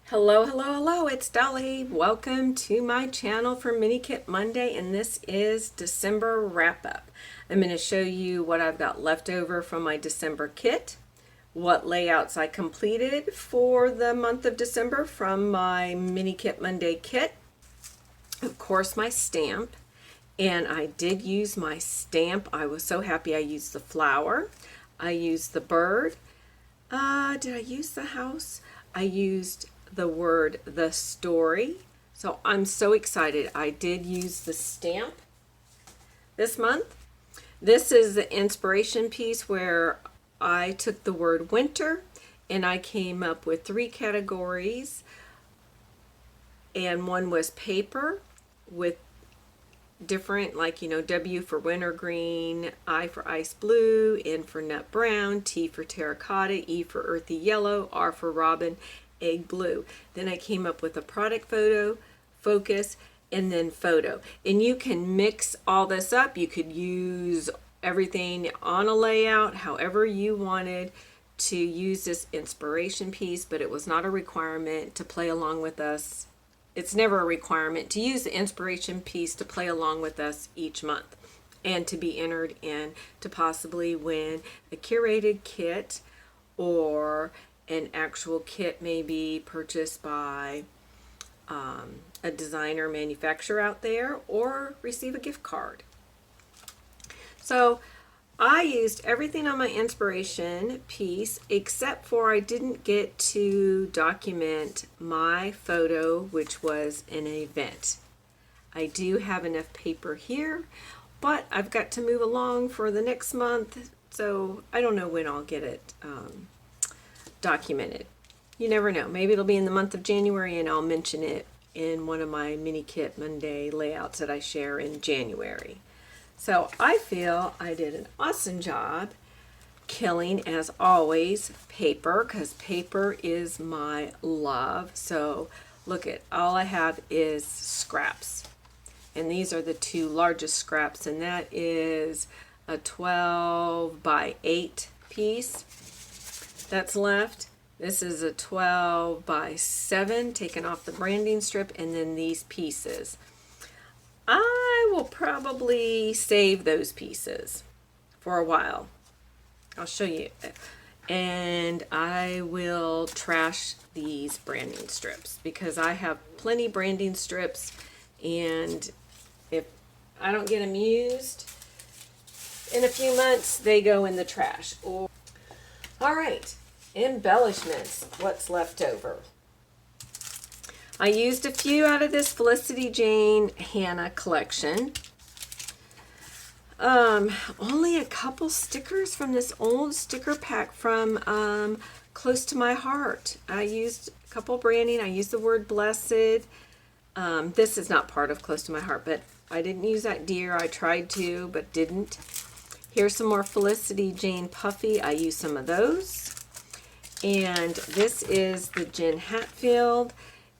Hello, hello, hello, it's Dolly. Welcome to my channel for Mini Kit Monday, and this is December wrap up. I'm going to show you what I've got left over from my December kit, what layouts I completed for the month of December from my Mini Kit Monday kit, of course my stamp, and I did use my stamp. I was so happy I used the flower. I used the bird. Did I use the house? I used the word the story. So I'm so excited. I did use the stamp this month. This is the inspiration piece where I took the word winter and I came up with 3 categories, and one was paper with different, like, W for winter green, I for ice blue, N for nut brown, T for terracotta, E for earthy yellow, R for robin, egg blue. Then I came up with a product photo, focus, and then photo. And you can mix all this up. You could use everything on a layout however you wanted to use this inspiration piece, but it was not a requirement to play along with us. It's never a requirement to use the inspiration piece to play along with us each month and to be entered in to possibly win a curated kit, or an actual kit may be purchased by a designer manufacturer out there, or receive a gift card. So I used everything on my inspiration piece except for I didn't get to document my photo, which was an event. I do have enough paper here, but I've got to move along for the next month, so I don't know when I'll get it documented. You never know. Maybe it'll be in the month of January and I'll mention it in one of my Mini Kit Monday layouts that I share in January. So I feel I did an awesome job killing, as always, paper, because paper is my love. So look at, all I have is scraps. And these are the 2 largest scraps, and that is a 12 by 8 piece that's left. This is a 12 by 7 taken off the branding strip, and then these pieces. I will probably save those pieces for a while. I'll show you. And I will trash these branding strips because I have plenty branding strips, and if I don't get them used in a few months, they go in the trash. All right, embellishments, what's left over. I used a few out of this Felicity Jane Hannah collection. Only a couple stickers from this old sticker pack from Close to My Heart. I used a couple branding. I used the word blessed. This is not part of Close to My Heart, but I didn't use that deer. I tried to, but didn't. Here's some more Felicity Jane Puffy. I used some of those. And this is the Jen Hatfield.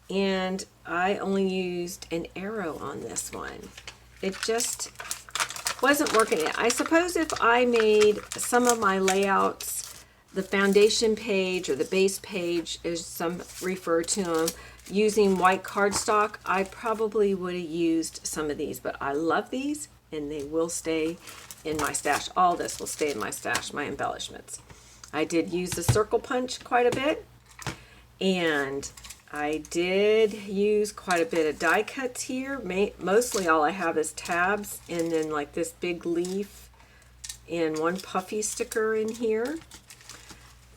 And I only used an arrow on this one. It just wasn't working. I suppose if I made some of my layouts, the foundation page or the base page, as some refer to them, using white cardstock, I probably would have used some of these. But I love these, and they will stay in my stash. All this will stay in my stash, my embellishments. I did use the circle punch quite a bit, and I did use quite a bit of die cuts here. Mostly all I have is tabs, and then like this big leaf and one puffy sticker in here.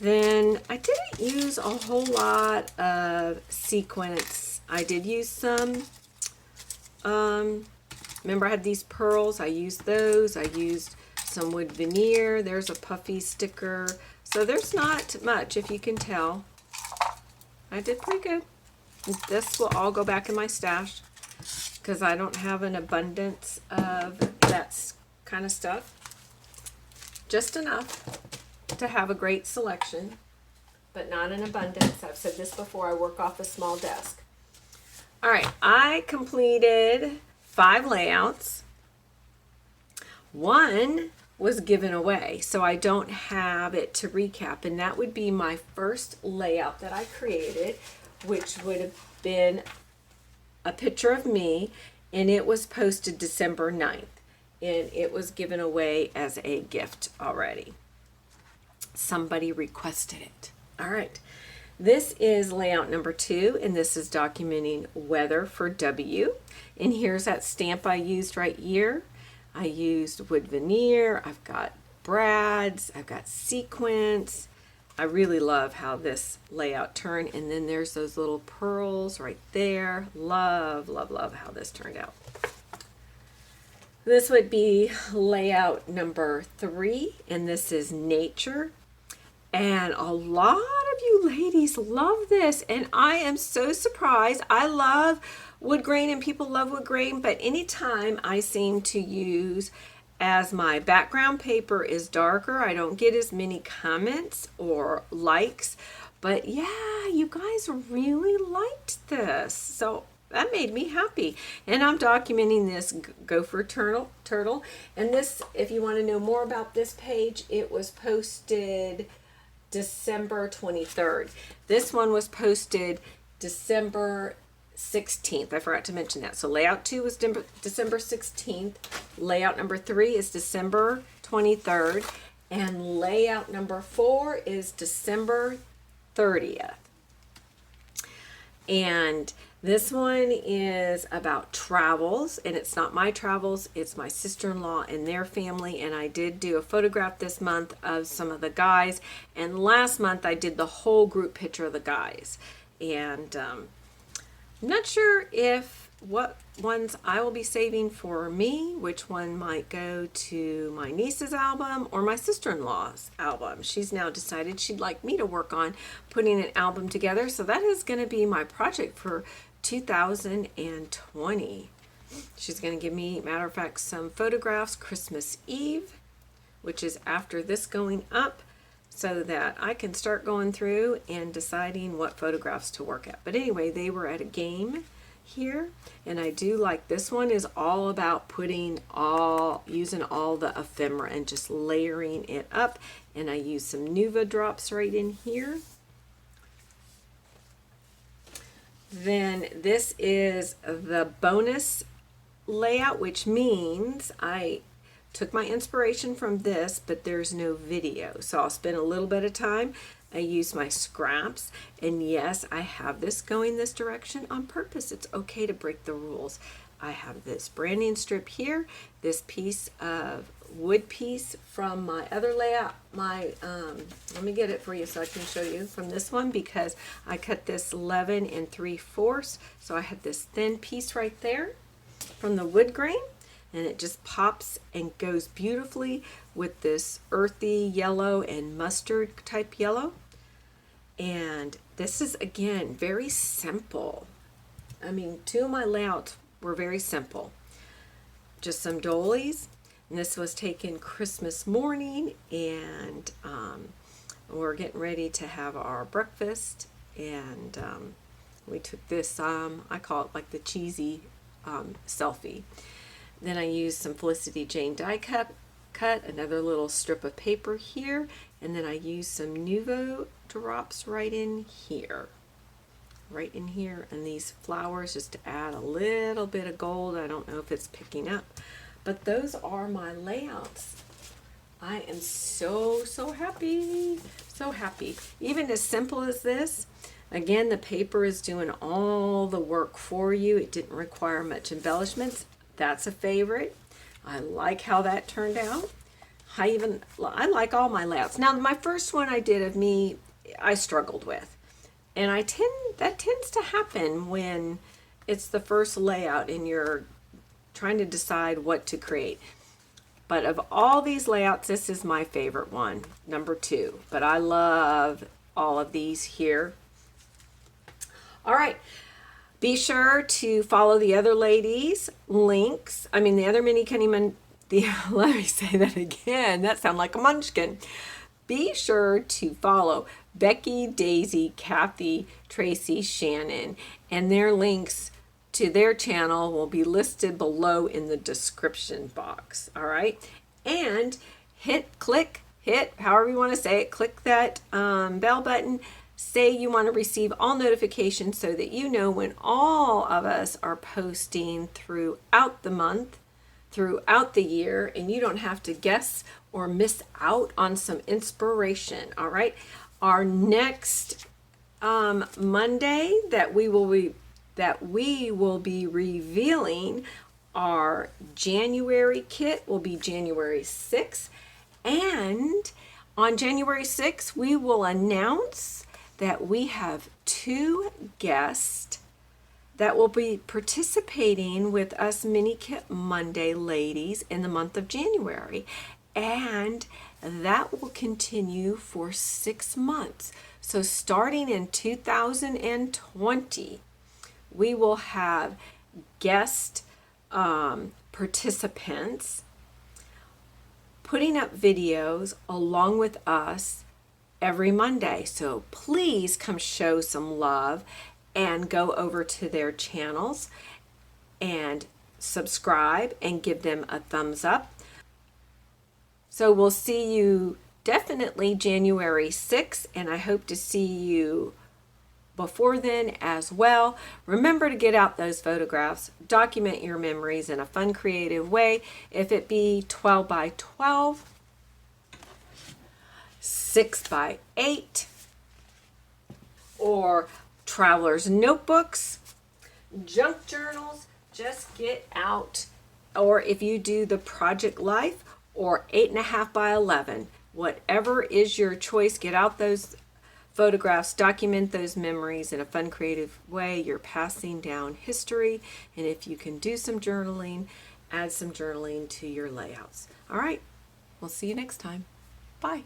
Then I didn't use a whole lot of sequins. I did use some. Remember I had these pearls. I used those. I used some wood veneer. There's a puffy sticker. So there's not much, if you can tell. I did pretty good. This will all go back in my stash because I don't have an abundance of that kind of stuff. Just enough to have a great selection, but not an abundance. I've said this before, I work off a small desk. All right, I completed 5 layouts. 1 was given away, so I don't have it to recap, and that would be my first layout that I created, which would have been a picture of me, and it was posted December 9th, and it was given away as a gift already. Somebody requested it. All right. This is layout number 2, and this is documenting weather for W. And here's that stamp I used right here. I used wood veneer. I've got brads. I've got sequins. I really love how this layout turned. And then there's those little pearls right there. Love, love, love how this turned out. This would be layout number 3, and this is nature. And a lot of you ladies love this, and I am so surprised. I love wood grain, and people love wood grain, but anytime I seem to use, as my background paper is darker, I don't get as many comments or likes. But yeah, you guys really liked this, so that made me happy. And I'm documenting this gopher turtle. And this, if you want to know more about this page, it was posted December 23rd. This one was posted December 16th. I forgot to mention that. So layout 2 was December 16th. Layout number 3 is December 23rd. And layout number 4 is December 30th. And this one is about travels, and it's not my travels, it's my sister-in-law and their family. And I did do a photograph this month of some of the guys, and last month I did the whole group picture of the guys. And I'm not sure what ones I will be saving for me, which one might go to my niece's album or my sister-in-law's album. She's now decided she'd like me to work on putting an album together, so that is going to be my project for 2020. She's going to give me, matter of fact, some photographs Christmas Eve, which is after this going up, so that I can start going through and deciding what photographs to work at. But anyway, they were at a game here, and I do like this one is all about using all the ephemera and just layering it up. And I use some Nuva drops right in here. Then this is the bonus layout, which means I took my inspiration from this, but there's no video. So I'll spend a little bit of time. I use my scraps, and yes, I have this going this direction on purpose. It's okay to break the rules. I have this branding strip here, this piece of wood piece from my other layout. Let me get it for you so I can show you from this one, because I cut this 11 3/4. So I have this thin piece right there from the wood grain, and it just pops and goes beautifully with this earthy yellow and mustard type yellow. And this is, again, very simple. I mean, 2 of my layouts were very simple. Just some doilies. And this was taken Christmas morning, and we're getting ready to have our breakfast. And we took this, I call it like the cheesy selfie. Then I used some Felicity Jane die cut, another little strip of paper here, and then I used some Nuvo drops right in here, and these flowers just to add a little bit of gold. I don't know if it's picking up, but those are my layouts. I am so happy, so happy. Even as simple as this, again, the paper is doing all the work for you. It didn't require much embellishments. That's a favorite. I like how that turned out. I like all my layouts. Now, my first one I did of me, I struggled with. And that tends to happen when it's the first layout and you're trying to decide what to create. But of all these layouts, this is my favorite one, number 2. But I love all of these here. All right. Be sure to follow the other ladies' links. I mean, the other Mini Kenny let me say that again. That sounds like a munchkin. Be sure to follow Becky, Daisy, Kathy, Tracy, Shannon, and their links to their channel will be listed below in the description box. All right. And click, however you want to say it, click that bell button say you want to receive all notifications so that you know when all of us are posting throughout the month, throughout the year, and you don't have to guess or miss out on some inspiration. All right. Our next Monday that we will be revealing our January kit will be January 6th. And on January 6th, we will announce that we have 2 guests that will be participating with us Mini Kit Monday ladies in the month of January. And that will continue for 6 months. So starting in 2020, we will have guest participants putting up videos along with us every Monday. So please come show some love and go over to their channels and subscribe and give them a thumbs up. So we'll see you definitely January 6th, and I hope to see you before then as well. Remember to get out those photographs, document your memories in a fun, creative way. If it be 12 by 12, 6 by 8, or traveler's notebooks, junk journals, just get out. Or if you do the Project Life or 8.5 by 11, whatever is your choice, get out those photographs, document those memories in a fun, creative way. You're passing down history, and if you can do some journaling, add some journaling to your layouts. All right, we'll see you next time. Bye.